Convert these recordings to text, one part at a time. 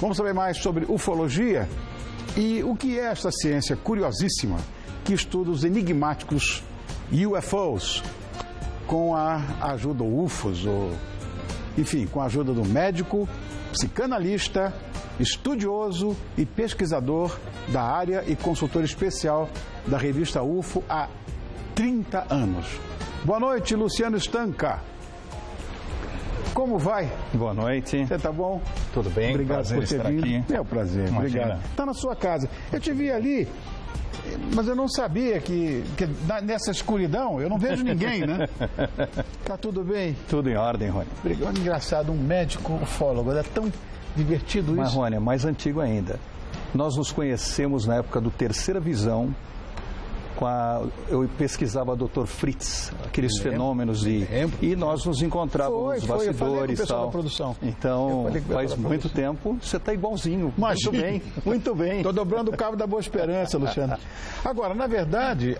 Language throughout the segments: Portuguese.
Vamos saber mais sobre ufologia e o que é esta ciência curiosíssima que estuda os enigmáticos UFOs com a ajuda, ou UFOs, enfim, com a ajuda do médico, psicanalista, estudioso e pesquisador da área e consultor especial da revista UFO há 30 anos. Boa noite, Luciano Stanca. Como vai? Boa noite. Você tá bom? Tudo bem? Obrigado por ter vindo. Aqui. É um prazer, Imagina. obrigado. Está na sua casa. Eu te vi ali, mas eu não sabia que nessa escuridão eu não vejo ninguém, né? Tá tudo bem? Tudo em ordem, Rony. Obrigado. Engraçado, um médico ufólogo. É tão divertido isso. Mas, Rony, é mais antigo ainda. Nós nos conhecemos na época do Terceira Visão. Eu pesquisava Dr. Fritz, aqueles fenômenos e nós nos encontrávamos nos bastidores e tal. Produção. Então, faz muito tempo, você está igualzinho. Imagina. Muito bem, muito bem. Estou dobrando o cabo da Boa Esperança, Luciano. Agora, na verdade,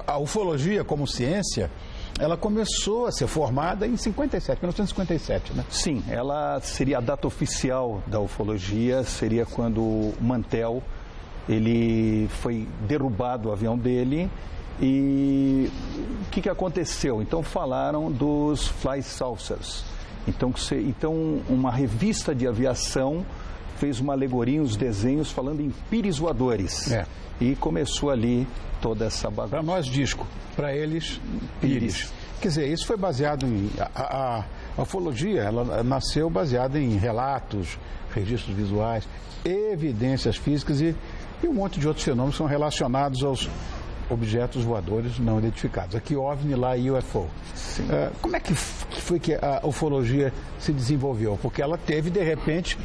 a ufologia como ciência, ela começou a ser formada em 1957, né? Sim, ela seria a data oficial da ufologia, seria quando Mantell, ele foi derrubado o avião dele e o que aconteceu? Então falaram dos fly saucers. Então uma revista de aviação fez uma alegoria, uns desenhos falando em pires voadores. E começou ali toda essa bagunça. Para nós disco, para eles pires. Quer dizer, isso foi baseado em... A ufologia, ela nasceu baseada em relatos, registros visuais, evidências físicas e um monte de outros fenômenos são relacionados aos objetos voadores não identificados. Aqui OVNI, lá UFO. Como é que foi que a ufologia se desenvolveu? Porque ela teve, de repente,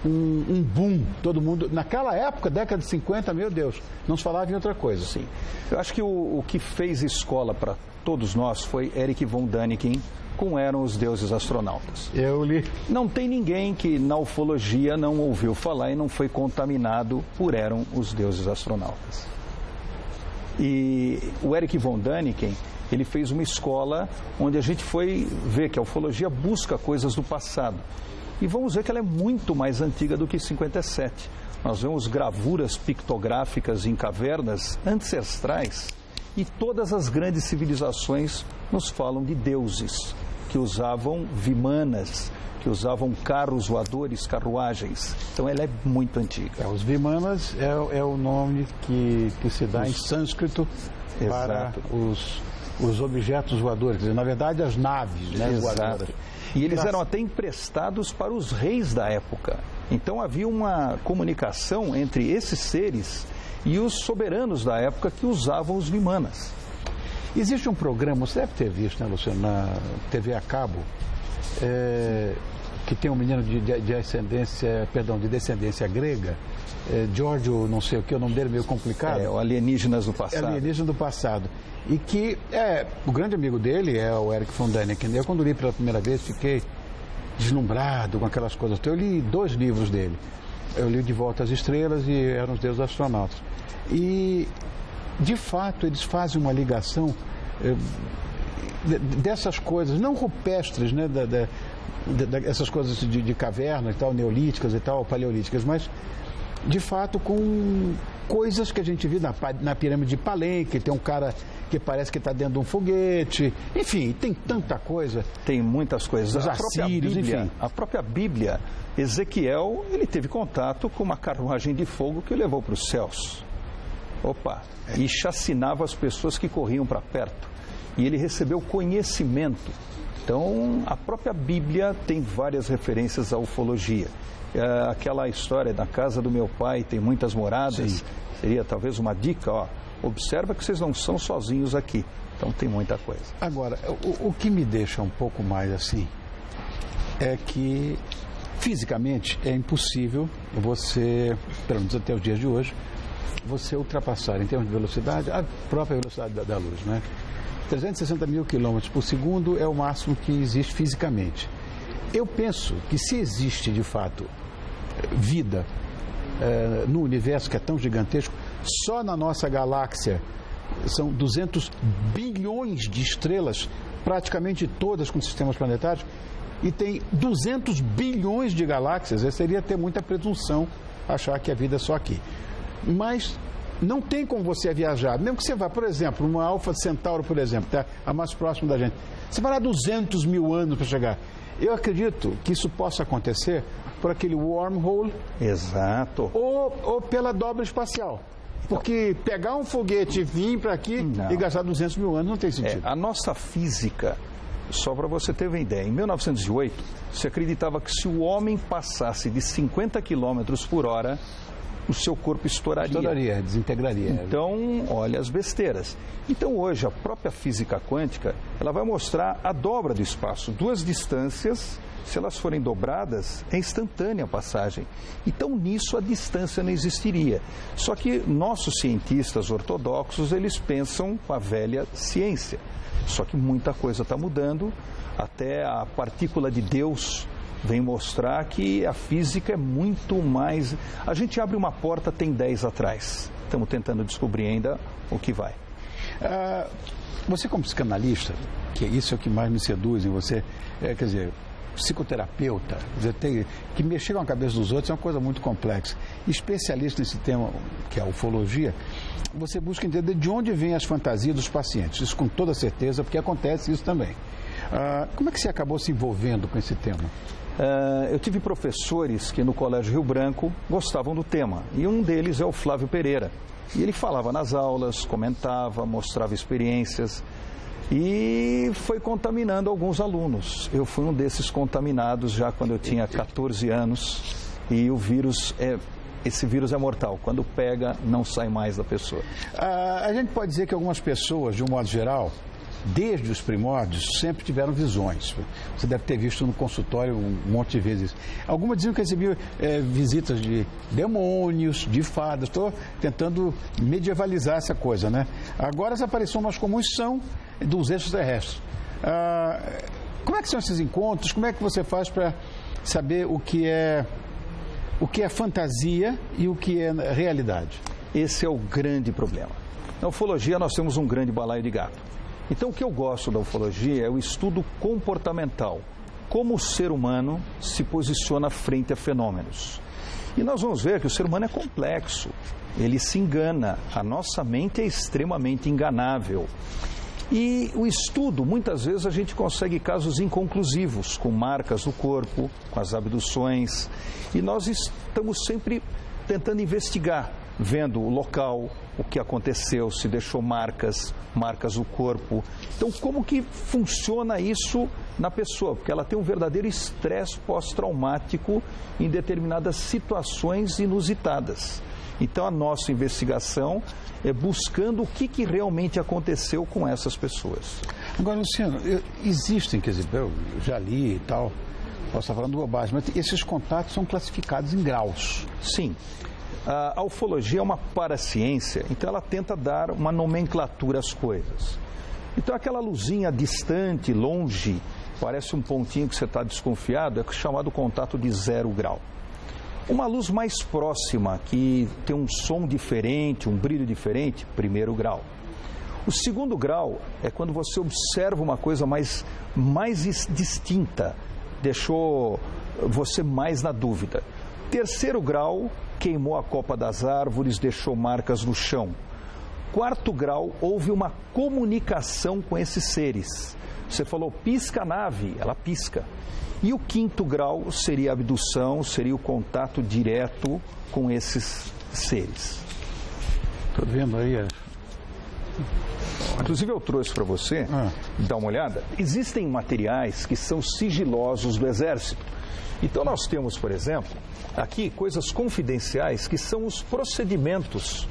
um boom. Todo mundo... Naquela época, década de 50, meu Deus, não se falava em outra coisa. Sim. Eu acho que o que fez escola para todos nós foi Erich von Däniken, com Eram os Deuses Astronautas. Eu li. Não tem ninguém que na ufologia não ouviu falar e não foi contaminado por Eram os Deuses Astronautas. E o Erich von Däniken, ele fez uma escola onde a gente foi ver que a ufologia busca coisas do passado. E vamos ver que ela é muito mais antiga do que 57. Nós vemos gravuras pictográficas em cavernas ancestrais e todas as grandes civilizações nos falam de deuses que usavam vimanas, que usavam carros voadores, carruagens. Então ela é muito antiga. Os vimanas é o nome que se dá em sânscrito para os objetos voadores. Quer dizer, na verdade, as naves, né, voadoras. E eles eram até emprestados para os reis da época. Então havia uma comunicação entre esses seres e os soberanos da época que usavam os vimanas. Existe um programa, você deve ter visto, né, Luciano, na TV a cabo, que tem um menino de descendência grega, Giorgio, não sei o que, o nome dele é meio complicado. O Alienígenas do Passado. Alienígenas do Passado. E que o grande amigo dele é o Erich von Däniken. Eu, quando li pela primeira vez, fiquei deslumbrado com aquelas coisas. Então, eu li 2 livros dele. Eu li De Volta às Estrelas e Eram os Deuses Astronautas. E, de fato, eles fazem uma ligação dessas coisas, não rupestres, né, essas coisas de caverna e tal, neolíticas e tal, paleolíticas, mas, de fato, com coisas que a gente viu na pirâmide de Palenque, tem um cara que parece que está dentro de um foguete, enfim, tem tanta coisa. Tem muitas coisas. Os assírios, enfim. A própria Bíblia, Ezequiel, ele teve contato com uma carruagem de fogo que o levou para os céus. E chacinava as pessoas que corriam para perto. E ele recebeu conhecimento. Então, a própria Bíblia tem várias referências à ufologia. Aquela história da casa do meu pai tem muitas moradas. Sim. Seria talvez uma dica, observa que vocês não são sozinhos aqui. Então tem muita coisa. Agora, o que me deixa um pouco mais assim é que fisicamente é impossível você, pelo menos até os dias de hoje, você ultrapassar em termos de velocidade a própria velocidade da luz, né? 360 mil quilômetros por segundo é o máximo que existe fisicamente. Eu penso que se existe de fato vida no universo que é tão gigantesco, só na nossa galáxia são 200 bilhões de estrelas, praticamente todas com sistemas planetários. e tem 200 bilhões de galáxias, seria ter muita presunção achar que a vida é só aqui. Mas não tem como você viajar, mesmo que você vá, por exemplo, uma Alfa Centauro, por exemplo, tá? A mais próxima da gente. Você vai lá 200 mil anos para chegar. Eu acredito que isso possa acontecer por aquele wormhole. Exato. Ou pela dobra espacial. Porque pegar um foguete e vir para aqui e gastar 200 mil anos não tem sentido. A nossa física, só para você ter uma ideia, em 1908, se acreditava que se o homem passasse de 50 km por hora, o seu corpo estouraria. Estouraria, desintegraria. Então, olha as besteiras. Então, hoje, a própria física quântica, ela vai mostrar a dobra do espaço. Duas distâncias, se elas forem dobradas, é instantânea a passagem. Então, nisso, a distância não existiria. Só que nossos cientistas ortodoxos, eles pensam com a velha ciência. Só que muita coisa está mudando, até a partícula de Deus vem mostrar que a física é muito mais... A gente abre uma porta, tem 10 atrás. Estamos tentando descobrir ainda o que vai. Você como psicanalista, que isso é o que mais me seduz em você, quer dizer, psicoterapeuta, que mexer com a cabeça dos outros é uma coisa muito complexa. Especialista nesse tema, que é a ufologia, você busca entender de onde vêm as fantasias dos pacientes. Isso com toda certeza, porque acontece isso também. Como é que você acabou se envolvendo com esse tema? Eu tive professores que no Colégio Rio Branco gostavam do tema, e um deles é o Flávio Pereira. E ele falava nas aulas, comentava, mostrava experiências e foi contaminando alguns alunos. Eu fui um desses contaminados já quando eu tinha 14 anos e o vírus esse vírus é mortal. Quando pega, não sai mais da pessoa. A gente pode dizer que algumas pessoas, de um modo geral, desde os primórdios, sempre tiveram visões. Você deve ter visto no consultório um monte de vezes. Algumas diziam que recebiam visitas de demônios, de fadas. Estou tentando medievalizar essa coisa, né? Agora as aparições mais comuns são dos extraterrestres. Como é que são esses encontros? Como é que você faz para saber o que é fantasia e o que é realidade? Esse é o grande problema. Na ufologia nós temos um grande balaio de gato. Então, o que eu gosto da ufologia é o estudo comportamental, como o ser humano se posiciona frente a fenômenos. E nós vamos ver que o ser humano é complexo, ele se engana, a nossa mente é extremamente enganável. E o estudo, muitas vezes a gente consegue casos inconclusivos, com marcas no corpo, com as abduções, e nós estamos sempre tentando investigar, vendo o local, o que aconteceu, se deixou marcas no corpo. Então, como que funciona isso na pessoa? Porque ela tem um verdadeiro estresse pós-traumático em determinadas situações inusitadas. Então, a nossa investigação é buscando o que realmente aconteceu com essas pessoas. Agora, Luciano, existem, quer dizer, eu já li e tal, posso estar falando bobagem, mas esses contatos são classificados em graus. Sim. A ufologia é uma paraciência, então ela tenta dar uma nomenclatura às coisas. Então aquela luzinha distante, longe, parece um pontinho que você está desconfiado, é chamado contato de 0 grau. Uma luz mais próxima, que tem um som diferente, um brilho diferente, 1º grau. O 2º grau é quando você observa uma coisa mais distinta, deixou você mais na dúvida. 3º grau, queimou a copa das árvores, deixou marcas no chão. 4º grau, houve uma comunicação com esses seres. Você falou, pisca a nave, ela pisca. E o 5º grau seria a abdução, seria o contato direto com esses seres. Estou vendo aí. Inclusive eu trouxe para você, dar uma olhada. Existem materiais que são sigilosos do Exército. Então nós temos, por exemplo, aqui coisas confidenciais que são os procedimentos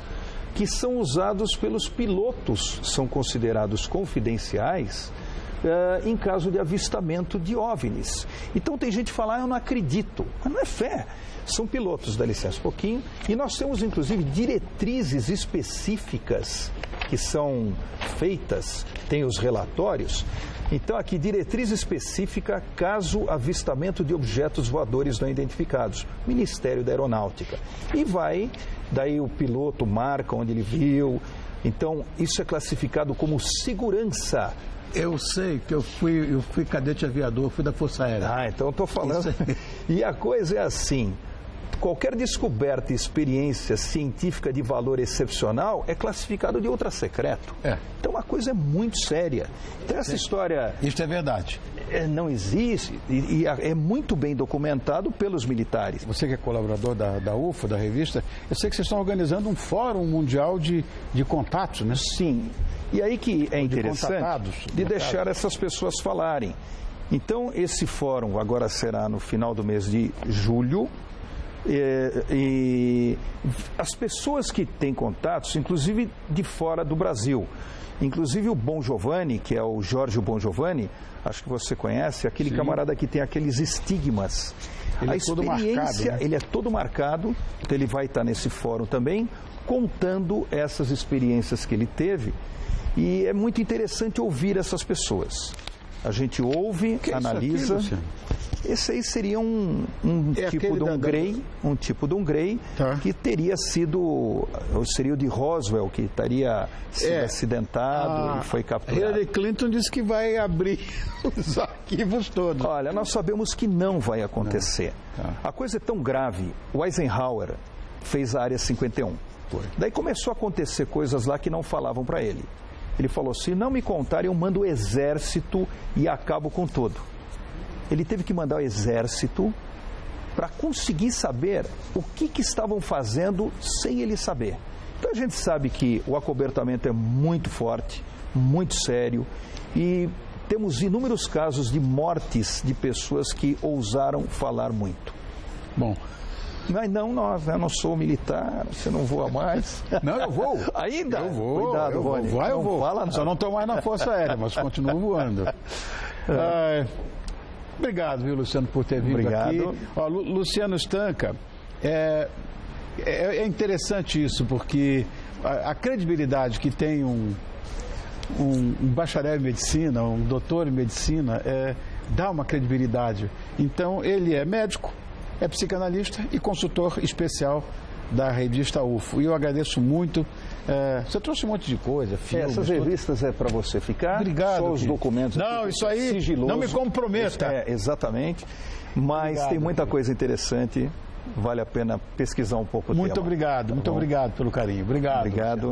que são usados pelos pilotos, são considerados confidenciais em caso de avistamento de OVNIs. Então tem gente que fala, eu não acredito, mas não é fé. São pilotos, dá licença um pouquinho, e nós temos inclusive diretrizes específicas que são feitas, tem os relatórios. Então, aqui, diretriz específica caso avistamento de objetos voadores não identificados, Ministério da Aeronáutica. E daí o piloto marca onde ele viu, Então, isso é classificado como segurança. Eu sei que eu fui cadete aviador, fui da Força Aérea. Ah, então eu estou falando. E a coisa é assim: qualquer descoberta e experiência científica de valor excepcional é classificado de ultra-secreto. Então a coisa é muito séria. Então essa história... Isso é verdade. Não existe e é muito bem documentado pelos militares. Você que é colaborador da UFO, da revista, eu sei que vocês estão organizando um fórum mundial de contatos, né? Sim. E aí que é interessante de deixar essas pessoas falarem. Então, esse fórum agora será no final do mês de julho. E as pessoas que têm contatos, inclusive de fora do Brasil, inclusive o Bon Giovanni, que é o Jorge Bon Giovanni, acho que você conhece, aquele Sim. camarada que tem aqueles estigmas. Ele é todo marcado, né? Ele é todo marcado, então ele vai estar nesse fórum também, contando essas experiências que ele teve. E é muito interessante ouvir essas pessoas. A gente ouve, analisa. Esse aí seria um tipo de um Grey, tá, que teria sido, seria o de Roswell, que estaria sido acidentado e foi capturado. Hillary Clinton disse que vai abrir os arquivos todos. Olha, nós sabemos que não vai acontecer. Tá. A coisa é tão grave. O Eisenhower fez a Área 51. Daí começou a acontecer coisas lá que não falavam para ele. Ele falou, se não me contarem, eu mando o exército e acabo com tudo. Ele teve que mandar o exército para conseguir saber o que estavam fazendo sem ele saber. Então a gente sabe que o acobertamento é muito forte, muito sério, e temos inúmeros casos de mortes de pessoas que ousaram falar muito. Bom, mas não, eu não sou militar, você não voa mais. Não, eu vou. Ainda? Eu vou. Cuidado, Rony. Eu vou. Fala, só não estou mais na Força Aérea, mas continuo voando. Obrigado, viu, Luciano, por ter vindo aqui. Ó, Luciano Stanca, é interessante isso, porque a credibilidade que tem um bacharel em medicina, um doutor em medicina, dá uma credibilidade. Então, ele é médico, é psicanalista e consultor especial da revista UFO. E eu agradeço muito. Você trouxe um monte de coisa, filmes. Essas revistas é para você ficar. Obrigado. Só os documentos. Não, isso aí sigiloso. Não me comprometa. Exatamente. Mas obrigado, tem muita coisa interessante. Vale a pena pesquisar um pouco o tema. Muito obrigado pelo carinho. Obrigado. Obrigado.